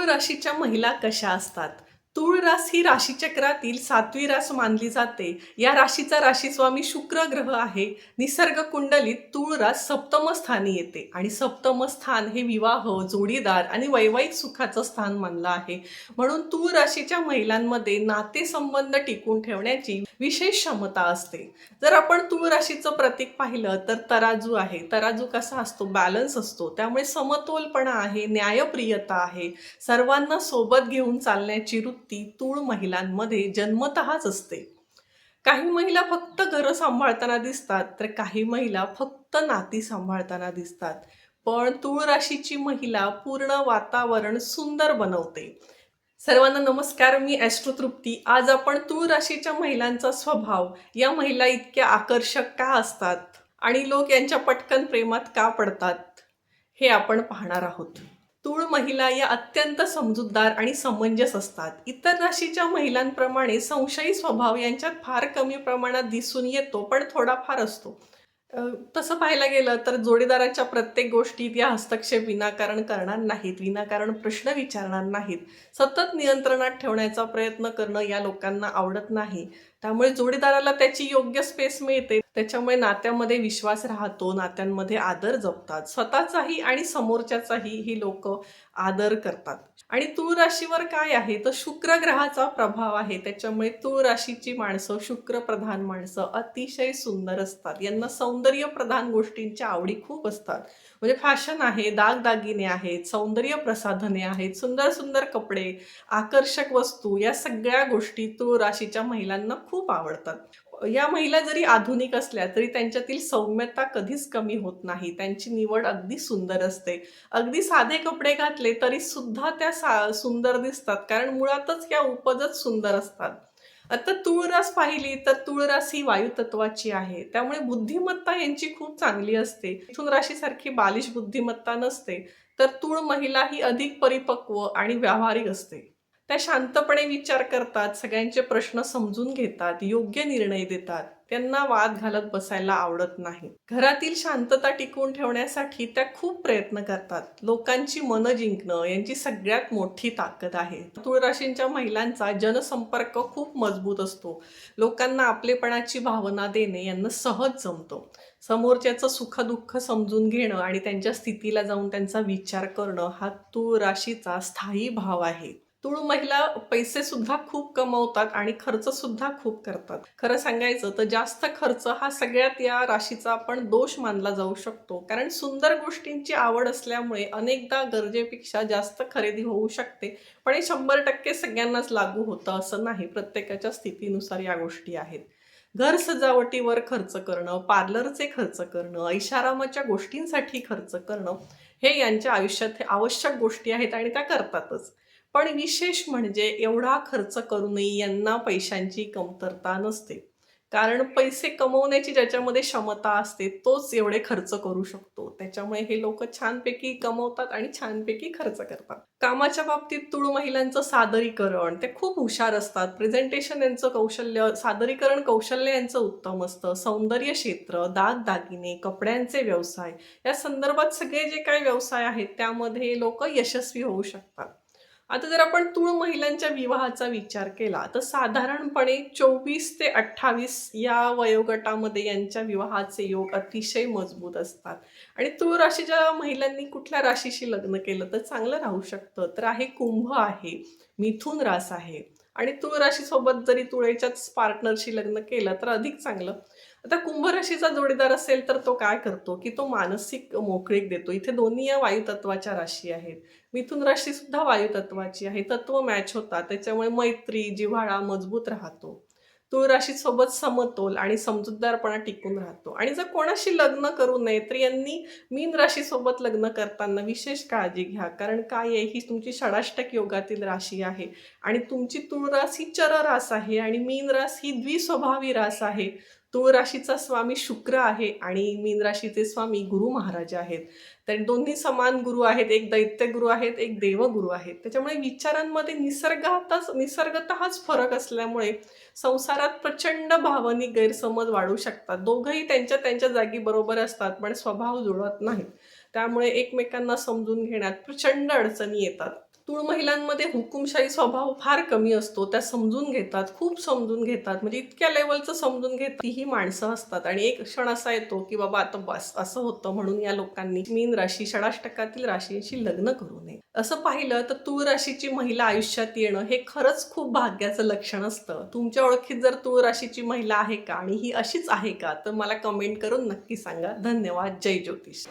तूळ राशीच्या महिला कशा असतात? तूळ रास ही राशीचक्रातील 7वी रास मानली जाते. या राशीचा राशीस्वामी शुक्र ग्रह आहे. निसर्ग कुंडलीत तूळ रास सप्तम स्थानी येते आणि सप्तम स्थान हे विवाह, जोडीदार आणि वैवाहिक सुखाचं स्थान मानलं आहे. म्हणून तूळ राशीच्या महिलांमध्ये नातेसंबंध टिकून ठेवण्याची विशेष क्षमता असते. जर आपण तूळ राशीचं प्रतीक पाहिलं तर तराजू आहे. तराजू कसा असतो? बॅलन्स असतो. त्यामुळे समतोलपणा आहे, न्यायप्रियता आहे. सर्वांना सोबत घेऊन चालण्याची वृत्ती तूळ महिलांमध्ये जन्मतःच असते. काही महिला फक्त घरं सांभाळताना दिसतात, तर काही महिला फक्त नाती सांभाळताना दिसतात. पण तूळ राशीची महिला पूर्ण वातावरण सुंदर बनवते. सर्वांना नमस्कार, मी ॲस्ट्रो तृप्ती. आज आपण तूळ राशीच्या महिलांचा स्वभाव, या महिला इतक्या आकर्षक का असतात आणि लोक यांच्या पटकन प्रेमात का पडतात, हे आपण पाहणार आहोत. तूळ महिला या अत्यंत समजूतदार आणि समंजस असतात. इतर राशीच्या महिलांप्रमाणे संशयी स्वभाव यांच्यात फार कमी प्रमाणात दिसून येतो, पण थोडाफार असतो. तसं पाहायला गेलं तर जोडीदाराच्या प्रत्येक गोष्टीत या हस्तक्षेप विनाकारण करणार नाहीत, विनाकारण प्रश्न विचारणार नाहीत. सतत नियंत्रणात ठेवण्याचा प्रयत्न करणं या लोकांना आवडत नाही. त्यामुळे जोडीदाराला त्याची योग्य स्पेस मिळते. त्याच्यामुळे नात्यामध्ये विश्वास राहतो, नात्यांमध्ये आदर जपतात. स्वतःचाही आणि समोरच्याचाही ही लोक आदर करतात. आणि तूळ राशीवर काय आहे तर शुक्र ग्रहाचा प्रभाव आहे. त्याच्यामुळे तूळ राशीची माणसं, शुक्र प्रधान माणसं अतिशय सुंदर असतात. यांना सौंदर्य प्रधान गोष्टींच्या आवडी खूप असतात. म्हणजे फॅशन आहे, दागदागिने आहेत, सौंदर्य प्रसाधने आहेत, सुंदर सुंदर कपडे, आकर्षक वस्तू, या सगळ्या गोष्टी तूळ राशीच्या महिलांना खूप आवडतात. या महिला जरी आधुनिक असल्या तरी त्यांच्यातील सौम्यता कधीच कमी होत नाही. त्यांची निवड अगदी सुंदर असते. अगदी साधे कपडे घातले तरी सुद्धा त्या सुंदर दिसतात, कारण मुळातच या उपजच सुंदर असतात. आता तूळ रास पाहिली तर तूळ रास ही वायू तत्वाची आहे. त्यामुळे बुद्धिमत्ता यांची खूप चांगली असते. मिथुन राशीसारखी बालिश बुद्धिमत्ता नसते, तर तूळ महिला ही अधिक परिपक्व आणि व्यावहारिक असते. त्या शांतपणे विचार करतात, सगळ्यांचे प्रश्न समजून घेतात, योग्य निर्णय देतात. त्यांना वाद घालत बसायला आवडत नाही. घरातील शांतता टिकवून ठेवण्यासाठी त्या खूप प्रयत्न करतात. लोकांची मनं जिंकणं यांची सगळ्यात मोठी ताकद आहे. तूळ राशींच्या महिलांचा जनसंपर्क खूप मजबूत असतो. लोकांना आपलेपणाची भावना देणे यांना सहज जमतं. समोरच्याचं सुखदुःख समजून घेणं आणि त्यांच्या स्थितीला जाऊन त्यांचा विचार करणं हा तूळ राशीचा स्थायी भाव आहे. तूळ महिला पैसे सुद्धा खूप कमवतात आणि खर्च सुद्धा खूप करतात. खरं सांगायचं तर जास्त खर्च हा सगळ्यात या राशीचा आपण दोष मानला जाऊ शकतो. कारण सुंदर गोष्टींची आवड असल्यामुळे अनेकदा गरजेपेक्षा जास्त खरेदी होऊ शकते. पण हे 100% सगळ्यांनाच लागू होतं असं नाही. प्रत्येकाच्या स्थितीनुसार या गोष्टी आहेत. घर सजावटीवर खर्च करणं, पार्लरचे खर्च करणं, ऐशारामाच्या गोष्टींसाठी खर्च करणं, हे यांच्या आयुष्यात आवश्यक गोष्टी आहेत आणि त्या करतातच. पण विशेष म्हणजे एवढा खर्च करूनही यांना पैशांची कमतरता नसते. कारण पैसे कमवण्याची ज्याच्यामध्ये क्षमता असते तोच एवढे खर्च करू शकतो. त्याच्यामुळे हे लोक छानपैकी कमवतात आणि छानपैकी खर्च करतात. कामाच्या बाबतीत तूळ महिलांचं सादरीकरण ते खूप हुशार असतात. प्रेझेंटेशन यांचं कौशल्य, सादरीकरण कौशल्य यांचं उत्तम असतं. सौंदर्य क्षेत्र, दागदागिने, कपड्यांचे व्यवसाय, या संदर्भात सगळे जे काही व्यवसाय आहेत त्यामध्ये लोक यशस्वी होऊ शकतात. आता जर आपण तूळ महिलांच्या विवाहाचा विचार केला तर साधारणपणे 24 ते 28 या वयोगटामध्ये यांच्या विवाहाचे योग अतिशय मजबूत असतात. आणि तूळ राशीच्या महिलांनी कुठल्या राशीशी लग्न केलं तर चांगलं राहू शकतं तर आहे कुंभ आहे, मिथुन रास आहे. आणि तूळ राशीसोबत जरी तुळेच्याच पार्टनरशी लग्न केलं तर अधिक चांगलं. आता कुंभ राशीचा जोडीदार असेल तर तो काय करतो की तो मानसिक मोकळीक देतो. इथे दोन्ही या वायू तत्वाच्या राशी आहेत. मिथुन राशी सुद्धा वायू तत्वाची आहे. तत्व मॅच होतात. त्याच्यामुळे मैत्री, जिव्हाळा मजबूत राहतो. तूळ राशीसोबत समतोल आणि समजूतदारपणा टिकून राहतो. आणि जर कोणाशी लग्न करू नये तर यांनी मीन राशीसोबत लग्न करताना विशेष काळजी घ्या. कारण काय आहे, ही तुमची षडाष्टक योगातील राशी आहे आणि तुमची तूळ रास ही चर रास आहे आणि मीन रास ही द्विस्वभावी रास आहे. तूळ राशीचा स्वामी शुक्र आहे आणि मीन राशीचे स्वामी गुरु महाराज आहेत. तर दोन्ही समान गुरु आहेत. एक दैत्य गुरु आहेत, एक देवगुरु आहेत. त्याच्यामुळे विचारांमध्ये निसर्गतःच फरक असल्यामुळे संसारात प्रचंड भावनिक गैरसमज वाढू शकतात. दोघंही त्यांच्या त्यांच्या जागी बरोबर असतात पण स्वभाव जुळत नाहीत. त्यामुळे एकमेकांना समजून घेण्यात प्रचंड अडचणी येतात. तूळ महिलांमध्ये हुकूमशाही स्वभाव फार कमी असतो. त्या समजून घेतात, खूप समजून घेतात. म्हणजे इतक्या लेव्हलचं समजून घेतात. तीही माणसं असतात आणि एक क्षण असा येतो, की बाबा आता बस असं होतं म्हणून या लोकांनी मीन राशी षडाष्टकातील राशींशी लग्न करू नये. असं पाहिलं तर तूळ राशीची महिला आयुष्यात येणं हे खरंच खूप भाग्याचं लक्षण असतं. तुमच्या ओळखीत जर तूळ राशीची महिला आहे का आणि ही अशीच आहे का? तर मला कमेंट करून नक्की सांगा. धन्यवाद. जय ज्योतिष.